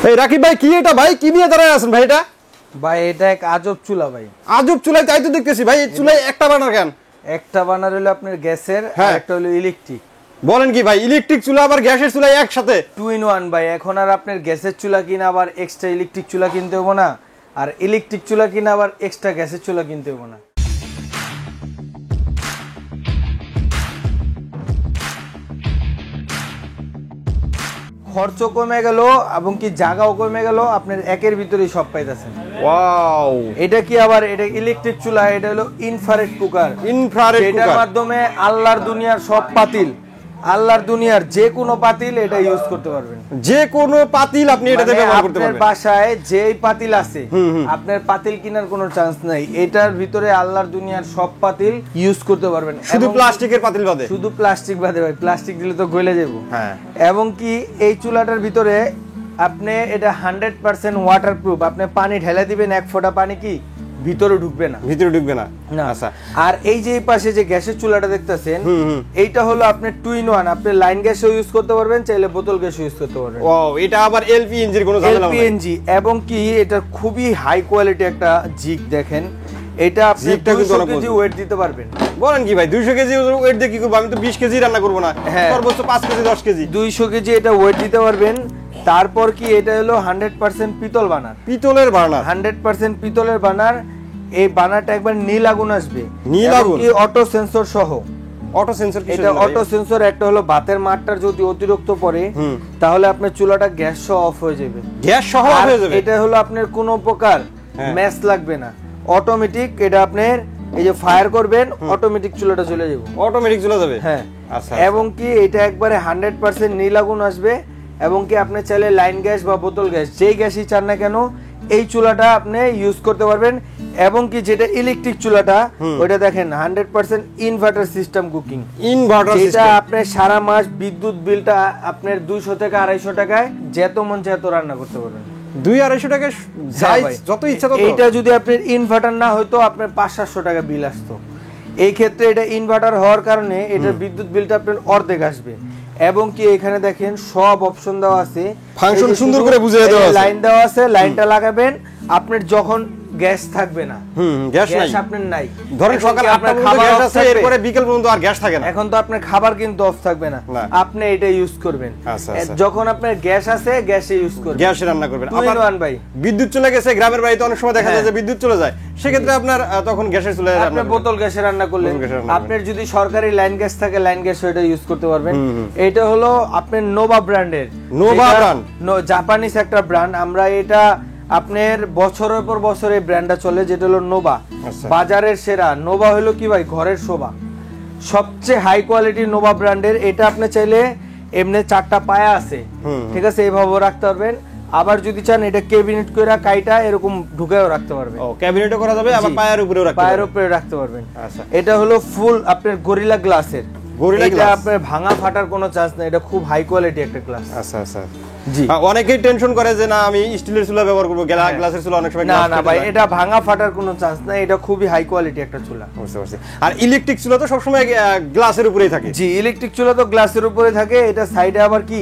এই রাকিব ভাই কি এটা ভাই কি নিয়ে দাঁড়ায় আছেন ভাই এটা? ভাই এটা এক আজব চুলা ভাই। আজব চুলা তাই তো দেখতেছি ভাই। এই চুলায় একটা বানার কেন? একটা বানার হলো আপনার গ্যাসের আর একটা হলো ইলেকট্রিক। বলেন কি ভাই ইলেকট্রিক চুলা আবার গ্যাসের চুলা একসাথে? 2 in 1 ভাই। এখন আর আপনার গ্যাসের চুলা কিনা আবার এক্সট্রা ইলেকট্রিক চুলা কিনতে হবে না, আর ইলেকট্রিক চুলা কিনা আবার এক্সট্রা গ্যাসের চুলা কিনতে হবে না। খরচ কমে গেল এবং কি জায়গাও কমে গেল, আপনার একের ভিতরেই সব পাইতেছেন। ওয়াও, এটা কি আবার এটা ইলেকট্রিক চুলা, এটা হলো ইনফ্রারেড কুকার। ইনফ্রারেড কুকার, এটার মাধ্যমে আল্লাহর দুনিয়ার সব পাতিল, আল্লাহর দুনিয়ার যে কোনো পাতিল এটা ইউজ করতে পারবেন। যে কোনো পাতিল আপনি এটাতে ব্যবহার করতে পারবেন। আপনার বাসায় যেই পাতিল আছে আপনার পাতিল কেনার কোনো চান্স নাই। এটার ভিতরে আল্লাহর দুনিয়ার সব পাতিল ইউজ করতে পারবেন, শুধু প্লাস্টিকের পাতিল বাদে। শুধু প্লাস্টিক বাদে ভাই, প্লাস্টিক দিলে তো গলে যাবো। হ্যাঁ, এবং কি এই চুলাটার ভিতরে আপনি এটা 100% ওয়াটারপ্রুফ। আপনি পানি ঢেলে দিবেন, এক ফোঁটা পানি কি ভিতরে ঢুকবে না, ভিতরে ঢুকবে না। আচ্ছা, আর এই যে পাশে যে গ্যাসের চুলাটা দেখতেছেন এইটা হলো আপনার 2 in 1। আপনি লাইন গ্যাসও ইউজ করতে পারবেন, চাইলে বোতল গ্যাসও ইউজ করতে পারবেন। ও, এটা আবার এলপিএনজি এর কোনো ঝামেলা নাই। এলপিএনজি এবং কি এটা খুবই হাই কোয়ালিটি একটা জিগ। দেখেন এটা আপনি 200 কেজি ওয়েট দিতে পারবেন। বলেন কি ভাই 200 কেজি ওয়েট দিয়ে কি করব? আমি তো 20 কেজি রান্না করব না, সর্বোচ্চ 5 কেজি 10 কেজি। 200 কেজি এটা ওয়েট দিতে পারবেন। তারপর কি এটা হলো 100% পিতল বার্নার, পিতলের বার্নার, 100% পিতলের বার্নার। এই বার্নারটা একবার নীল আগুন আসবে, নীল আগুন, কি অটো সেন্সর সহ। অটো সেন্সর কি? এটা অটো সেন্সর। একটা হলো ভাতের মাত্রা যদি অতিরিক্ত পড়ে তাহলে আপনার চুলাটা গ্যাস সহ অফ হয়ে যাবে, গ্যাস সহ অফ হয়ে যাবে। এটা হলো আপনার কোনো প্রকার ম্যাচ লাগবে না, অটোমেটিক। এটা আপনার এই যে ফায়ার করবেন অটোমেটিক চুলাটা চলে যাবে, অটোমেটিক চলে যাবে। হ্যাঁ, আচ্ছা। এবং কি এটা একবারে 100% নীল আগুন আসবে। এবং কি আপনি চাইলে লাইন গ্যাস বা বোতল গ্যাস যেই গ্যাসই চান না কেন এই চুলাটা আপনি ইউজ করতে পারবেন। এবং কি যেটা ইলেকট্রিক চুলাটা ওটা দেখেন 100% inverter system cooking. Inverter system, এটা আপনি সারা মাস বিদ্যুৎ বিলটা আপনার 200 থেকে 250 টাকায় যত মন যত রান্না করতে পারবেন। 200-250 টাকা যত ইচ্ছা তত। এটা যদি আপনার ইনভার্টার না হয়তো আপনার 500-700 টাকা বিল আসতো। এই ক্ষেত্রে এটা ইনভার্টার হওয়ার কারণে এটার বিদ্যুৎ বিলটা আপনার অর্ধেক আসবে। এবং কি এখানে দেখেন সব অপশন দেওয়া আছে, ফাংশন সুন্দর করে বুঝিয়ে দেওয়া আছে, লাইন দেওয়া আছে। লাইনটা লাগাবেন আপনার যখন গ্যাস থাকবে না, গ্যাস আপনার নাই। ধরেন সকাল 8টা পর্যন্ত গ্যাস আছে, এরপরে বিকেল পর্যন্ত আর গ্যাস থাকে না। এখন তো আপনার খাবার কিন্তু অফ থাকবে না, আপনি এটা ইউজ করবেন। যখন আপনার গ্যাস আছে গ্যাসে ইউজ করবেন, গ্যাসে রান্না করবেন। আবার ভাই বিদ্যুৎ চলে গেছে, গ্রামের বাড়িতে অনেক সময় দেখা যায় যে বিদ্যুৎ চলে যায়, সেক্ষেত্রে আপনার তখন গ্যাসের চুলায় রান্না, আপনি বোতল গ্যাসে রান্না করলেন। আপনার যদি সরকারি লাইন গ্যাস থাকে লাইন গ্যাস এটা ইউজ করতে পারবেন। এটা হলো আপনার নোভা ব্র্যান্ডের, নোভা ব্র্যান্ড, জাপানিজ একটা ব্র্যান্ড। আমরা এটা আপনার বছরের পর বছর এই ব্র্যান্ডটা চলে, যেটা হলো নোভা, বাজারের সেরা। নোভা হলো কি ভাই ঘরের শোভা, সবচেয়ে হাই কোয়ালিটির নোভা ব্র্যান্ডের। এটা আপনি চাইলে এমনি 4টা পায়া আছে, ঠিক আছে, এইভাবে রাখতে পারবেন। আবার যদি চান এটা ক্যাবিনেট করে কাইটা এরকম ঢুকায়ও রাখতে পারবেন। ও, ক্যাবিনেটও করা যাবে, আবার পায়ের উপরেও রাখতে পারবেন, পায়ের উপরে রাখতে পারবেন। আচ্ছা, এটা হলো ফুল আপনার গরিলা গ্লাসের। এটা আপনার ভাঙা ফাটার কোনো চান্স নাই, এটা খুব হাই কোয়ালিটি একটা গ্লাস। আচ্ছা আচ্ছা, জি। অনেকেই টেনশন করে যে না আমি স্টিলের চুলা ব্যবহার করব, গ্লাসের চুলা অনেক সময়। না ভাই, এটা ভাঙা ফাটার কোনো চান্স নাই, এটা খুবই হাই কোয়ালিটি একটা চুলা। বুঝতে পারছি। আর ইলেকট্রিক চুলা তো সবসময় গ্লাসের উপরেই থাকে। জি, ইলেকট্রিক চুলা তো গ্লাসের উপরে থাকে। এটা সাইডে আবার কি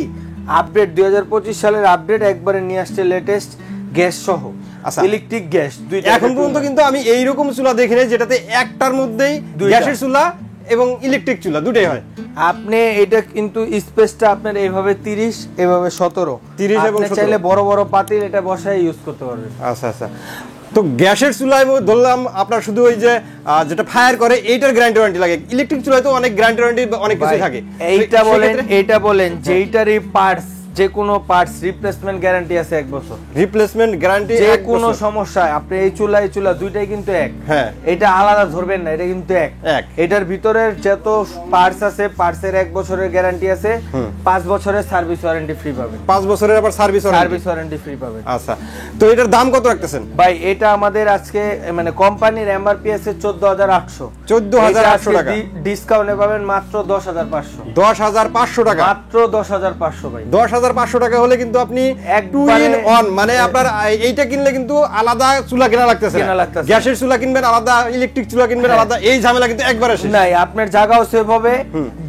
আপডেট 2025 সালের আপডেট একবারে নিয়ে আসছে, লেটেস্ট গ্যাস সহ। আচ্ছা, ইলেকট্রিক গ্যাস দুইটা। এখন পর্যন্ত কিন্তু আমি এই রকম চুলা দেখি নাই যেটাতে একটার মধ্যেই গ্যাসের চুলা এবং ইলেকট্রিক চুলা দুটোই হয়। আপনি এটা কিন্তু স্পেসটা আপনার এইভাবে 30, এভাবে 17, এবং 17 চাইলে বড় বড় পাতিল এটা বসায় ইউজ করতে পারবেন। আচ্ছা আচ্ছা। তো গ্যাসের চুলায় ধরলাম আপনার শুধু ওই যে যেটা ফায়ার করে এইটার গ্যারান্টি ওয়ারেন্টি লাগে, ইলেকট্রিক চুলায় তো অনেক গ্যারান্টি ওয়ারেন্টি অনেক কিছু থাকে। এইটা বলেন যেইটারই পার্টস, যে কোনো পার্টস রিপ্লেসমেন্ট গ্যারান্টি আছে 1 বছর। রিপ্লেসমেন্ট গ্যারান্টি, যে কোনো সমস্যা আপনি এই চুলা দুইটাই কিন্তু এক। হ্যাঁ, এটা আলাদা ধরবেন না, এটা কিন্তু এক। এটার ভিতরে যত পার্টস আছে পার্টসের 1 বছরের গ্যারান্টি আছে, 5 বছরের সার্ভিস ওয়ারেন্টি ফ্রি পাবেন। 5 বছরের আবার সার্ভিস ওয়ারেন্টি ফ্রি পাবেন। আচ্ছা, তো এটার দাম কত রাখতেছেন ভাই? এটা আমাদের আজকে মানে কোম্পানির এমআরপি আছে 14800 টাকা, ডিসকাউন্টে পাবেন মাত্র 10500 টাকা, মাত্র 10500 ভাই। 10500 টাকা হলে কিন্তু আপনি 2 in 1 মানে আপনার এইটা কিনলে কিন্তু আলাদা চুলা কেনা লাগতেছে না, গ্যাসের চুলা কিনবেন আলাদা, ইলেকট্রিক চুলা কিনবেন আলাদা, এই ঝামেলা কিন্তু একবারে শেষ। নাই, আপনার জায়গাও সেভ হবে,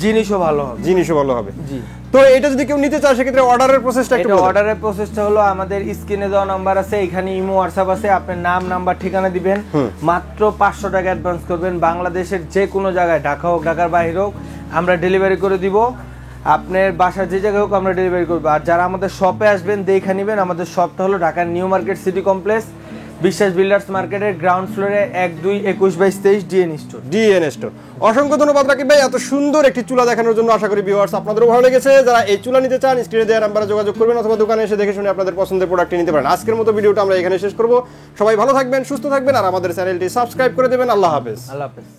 জিনিসও ভালো হবে। জি। তো এটা যদি কেউ নিতে চায় সেক্ষেত্রে অর্ডারের প্রসেসটা একটু বলুন। অর্ডারের প্রসেসটা হলো আমাদের স্ক্রিনে দেওয়া নাম্বার আছে, এখানে ইমো হোয়াটসঅ্যাপ আছে, আপনার নাম নাম্বার ঠিকানা দিবেন, মাত্র 500 টাকা অ্যাডভান্স করবেন। বাংলাদেশের যে কোনো জায়গায়, ঢাকা হোক ঢাকার বাইরে হোক, আমরা ডেলিভারি করে দিব। আপনার বাসার যে জায়গায় হোক আমরা ডেলিভারি করবো। আর যারা আমাদের শপে আসবেন দেখে নেবেন, আমাদের শপটা হলো ঢাকার নিউ মার্কেট সিটি কমপ্লেক্স, বিশ্বাস বিল্ডার্স মার্কেটের গ্রাউন্ড ফ্লোরে 1221/23 ডিএন স্টোর। অসংখ্য ধন্যবাদ রাকিব ভাই এত সুন্দর একটি চুলা দেখানোর জন্য। আশা করি ভিউয়ার্স আপনাদেরও ভালো লেগেছে। যারা এই চুলা নিতে চান স্ক্রিনে দেওয়া নাম্বারে যোগাযোগ করবেন অথবা দোকানে এসে দেখে শুনে আপনাদের পছন্দের প্রোডাক্টটি নিতে পারেন। আজকের মতো ভিডিওটা আমরা এখানে শেষ করব। সবাই ভালো থাকবেন, সুস্থ থাকবেন, আর আমাদের চ্যানেলটি সাবস্ক্রাইব করে দেবেন। আল্লাহ হাফেজ। আল্লাহ হাফেজ।